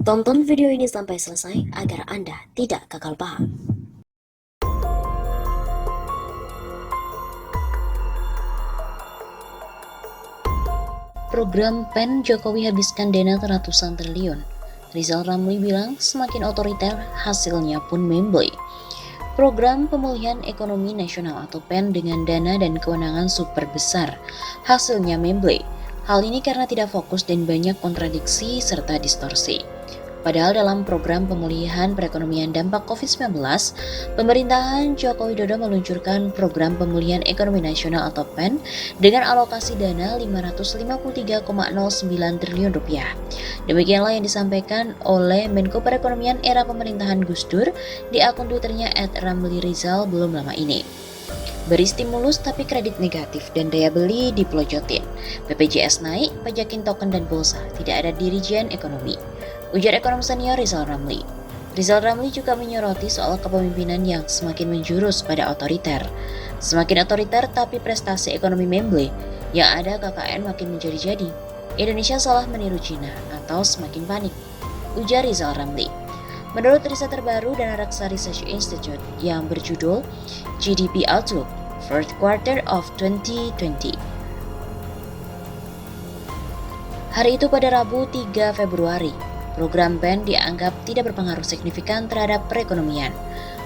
Tonton video ini sampai selesai agar Anda tidak gagal paham. Program PEN Jokowi habiskan dana ratusan triliun. Rizal Ramli bilang semakin otoriter hasilnya pun membeli. Program Pemulihan Ekonomi Nasional atau PEN dengan dana dan kewenangan super besar, hasilnya membeli. Hal ini karena tidak fokus dan banyak kontradiksi serta distorsi. Padahal dalam program pemulihan perekonomian dampak COVID-19, pemerintahan Joko Widodo meluncurkan program pemulihan ekonomi nasional atau PEN dengan alokasi dana 553,09 triliun rupiah. Demikianlah yang disampaikan oleh Menko Perekonomian era pemerintahan Gus Dur di akun Twitternya @ramlirizal belum lama ini. Beri stimulus tapi kredit negatif dan daya beli dipelojotin. BPJS naik, pajakin token dan pulsa, tidak ada dirijen ekonomi. Ujar ekonom senior Rizal Ramli. Rizal Ramli juga menyoroti soal kepemimpinan yang semakin menjurus pada otoriter. Semakin otoriter tapi prestasi ekonomi memble, yang ada KKN makin menjadi-jadi. Indonesia salah meniru Cina atau semakin panik, ujar Rizal Ramli. Menurut riset terbaru Danareksa Research Institute yang berjudul GDP Outlook Fourth Quarter of 2020. Hari itu pada Rabu 3 Februari, program PEN dianggap tidak berpengaruh signifikan terhadap perekonomian.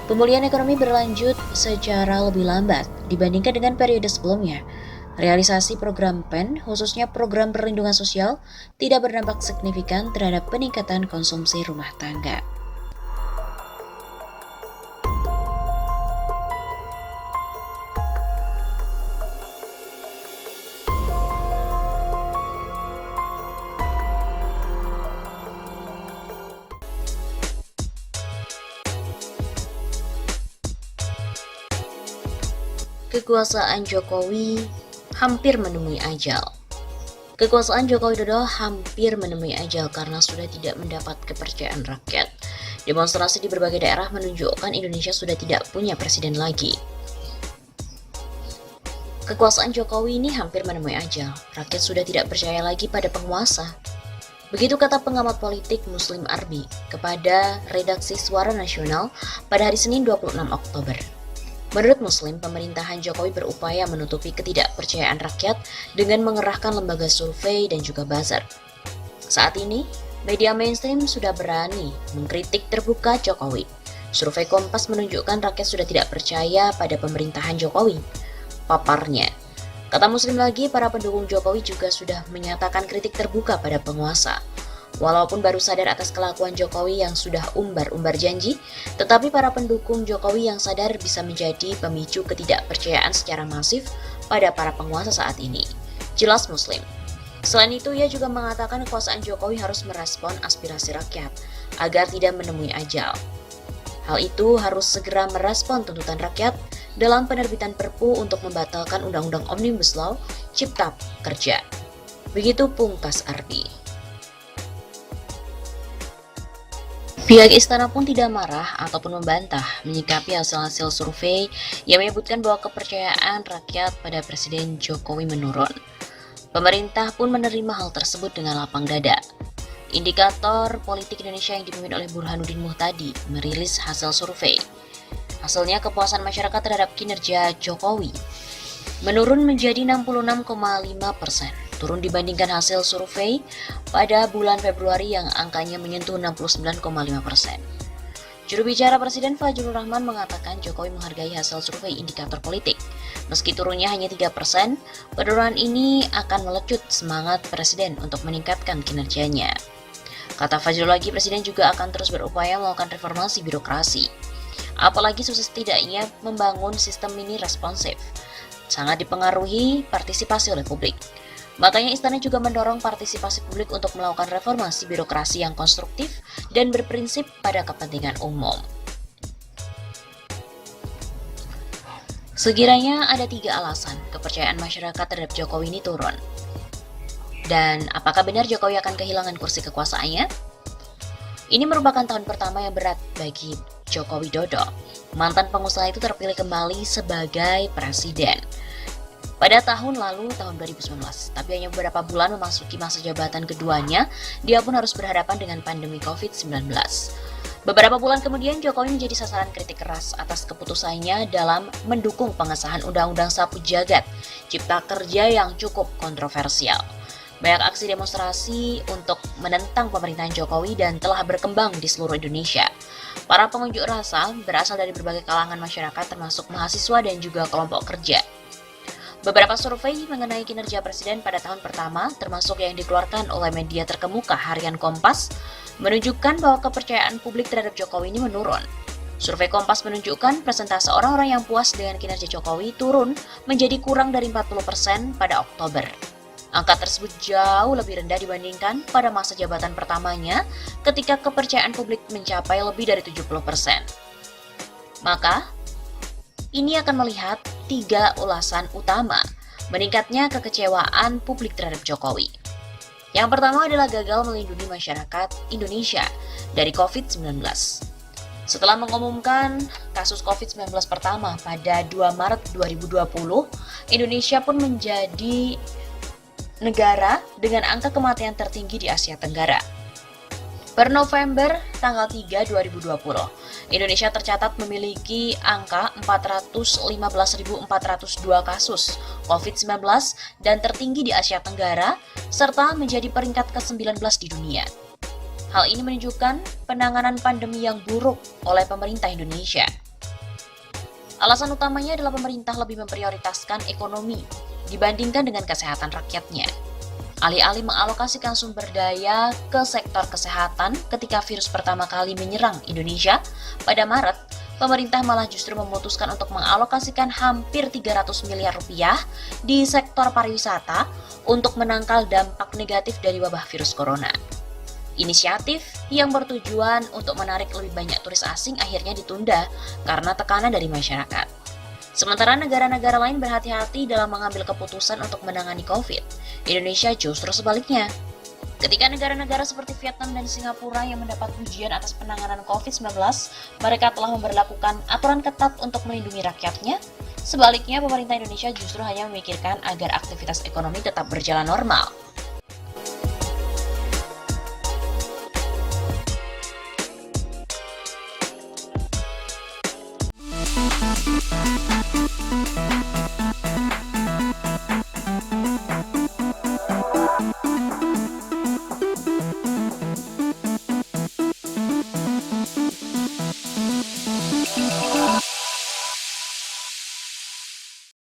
Pemulihan ekonomi berlanjut secara lebih lambat dibandingkan dengan periode sebelumnya. Realisasi program PEN, khususnya program perlindungan sosial, tidak berdampak signifikan terhadap peningkatan konsumsi rumah tangga. Kekuasaan Jokowi hampir menemui ajal. Kekuasaan Joko Widodo hampir menemui ajal karena sudah tidak mendapat kepercayaan rakyat. Demonstrasi di berbagai daerah menunjukkan Indonesia sudah tidak punya presiden lagi. Kekuasaan Jokowi ini hampir menemui ajal. Rakyat sudah tidak percaya lagi pada penguasa. Begitu kata pengamat politik Muslim Arbi kepada redaksi Suara Nasional pada hari Senin 26 Oktober. Menurut Muslim, pemerintahan Jokowi berupaya menutupi ketidakpercayaan rakyat dengan mengerahkan lembaga survei dan juga buzzer. Saat ini, media mainstream sudah berani mengkritik terbuka Jokowi. Survei Kompas menunjukkan rakyat sudah tidak percaya pada pemerintahan Jokowi. Paparnya, kata Muslim lagi, para pendukung Jokowi juga sudah menyatakan kritik terbuka pada penguasa. Walaupun baru sadar atas kelakuan Jokowi yang sudah umbar-umbar janji, tetapi para pendukung Jokowi yang sadar bisa menjadi pemicu ketidakpercayaan secara masif pada para penguasa saat ini. Jelas Muslim. Selain itu, ia juga mengatakan kekuasaan Jokowi harus merespon aspirasi rakyat agar tidak menemui ajal. Hal itu harus segera merespon tuntutan rakyat dalam penerbitan Perpu untuk membatalkan Undang-Undang Omnibus Law Cipta Kerja. Begitu pungkas Arbi. Pihak istana pun tidak marah ataupun membantah menyikapi hasil-hasil survei yang menyebutkan bahwa kepercayaan rakyat pada Presiden Jokowi menurun. Pemerintah pun menerima hal tersebut dengan lapang dada. Indikator Politik Indonesia yang dipimpin oleh Burhanuddin Muhtadi merilis hasil survei. Hasilnya kepuasan masyarakat terhadap kinerja Jokowi menurun menjadi 66,5%. Turun dibandingkan hasil survei pada bulan Februari yang angkanya menyentuh 69,5%. Juru bicara Presiden Fajrul Rahman mengatakan Jokowi menghargai hasil survei indikator politik. Meski turunnya hanya 3%, penurunan ini akan melecut semangat Presiden untuk meningkatkan kinerjanya. Kata Fajrul lagi, Presiden juga akan terus berupaya melakukan reformasi birokrasi. Apalagi sukses tidaknya membangun sistem ini responsif, sangat dipengaruhi partisipasi oleh publik. Makanya istana juga mendorong partisipasi publik untuk melakukan reformasi birokrasi yang konstruktif dan berprinsip pada kepentingan umum. Sekiranya ada 3 alasan kepercayaan masyarakat terhadap Jokowi ini turun. Dan apakah benar Jokowi akan kehilangan kursi kekuasaannya? Ini merupakan tahun pertama yang berat bagi Joko Widodo. Mantan pengusaha itu terpilih kembali sebagai presiden. pada tahun lalu, tahun 2019. Tapi hanya beberapa bulan memasuki masa jabatan keduanya, dia pun harus berhadapan dengan pandemi COVID-19. Beberapa bulan kemudian, Jokowi menjadi sasaran kritik keras atas keputusannya dalam mendukung pengesahan Undang-Undang Sapu Jagat, Cipta Kerja yang cukup kontroversial. Banyak aksi demonstrasi untuk menentang pemerintahan Jokowi dan telah berkembang di seluruh Indonesia. Para pengunjuk rasa berasal dari berbagai kalangan masyarakat termasuk mahasiswa dan juga kelompok kerja. Beberapa survei mengenai kinerja Presiden pada tahun pertama, termasuk yang dikeluarkan oleh media terkemuka Harian Kompas, menunjukkan bahwa kepercayaan publik terhadap Jokowi ini menurun. Survei Kompas menunjukkan persentase orang-orang yang puas dengan kinerja Jokowi turun menjadi kurang dari 40% pada Oktober. Angka tersebut jauh lebih rendah dibandingkan pada masa jabatan pertamanya ketika kepercayaan publik mencapai lebih dari 70%. Maka, ini akan melihat 3 ulasan utama meningkatnya kekecewaan publik terhadap Jokowi. Yang pertama adalah gagal melindungi masyarakat Indonesia dari COVID-19. Setelah mengumumkan kasus COVID-19 pertama pada 2 Maret 2020, Indonesia pun menjadi negara dengan angka kematian tertinggi di Asia Tenggara. Per November tanggal 3, 2020, Indonesia tercatat memiliki angka 415.402 kasus COVID-19 dan tertinggi di Asia Tenggara, serta menjadi peringkat ke-19 di dunia. Hal ini menunjukkan penanganan pandemi yang buruk oleh pemerintah Indonesia. Alasan utamanya adalah pemerintah lebih memprioritaskan ekonomi dibandingkan dengan kesehatan rakyatnya. Alih-alih mengalokasikan sumber daya ke sektor kesehatan ketika virus pertama kali menyerang Indonesia pada Maret, pemerintah malah justru memutuskan untuk mengalokasikan hampir 300 miliar rupiah di sektor pariwisata untuk menangkal dampak negatif dari wabah virus corona. Inisiatif yang bertujuan untuk menarik lebih banyak turis asing akhirnya ditunda karena tekanan dari masyarakat. Sementara negara-negara lain berhati-hati dalam mengambil keputusan untuk menangani COVID, Indonesia justru sebaliknya. Ketika negara-negara seperti Vietnam dan Singapura yang mendapat pujian atas penanganan COVID-19, mereka telah memberlakukan aturan ketat untuk melindungi rakyatnya. Sebaliknya, pemerintah Indonesia justru hanya memikirkan agar aktivitas ekonomi tetap berjalan normal.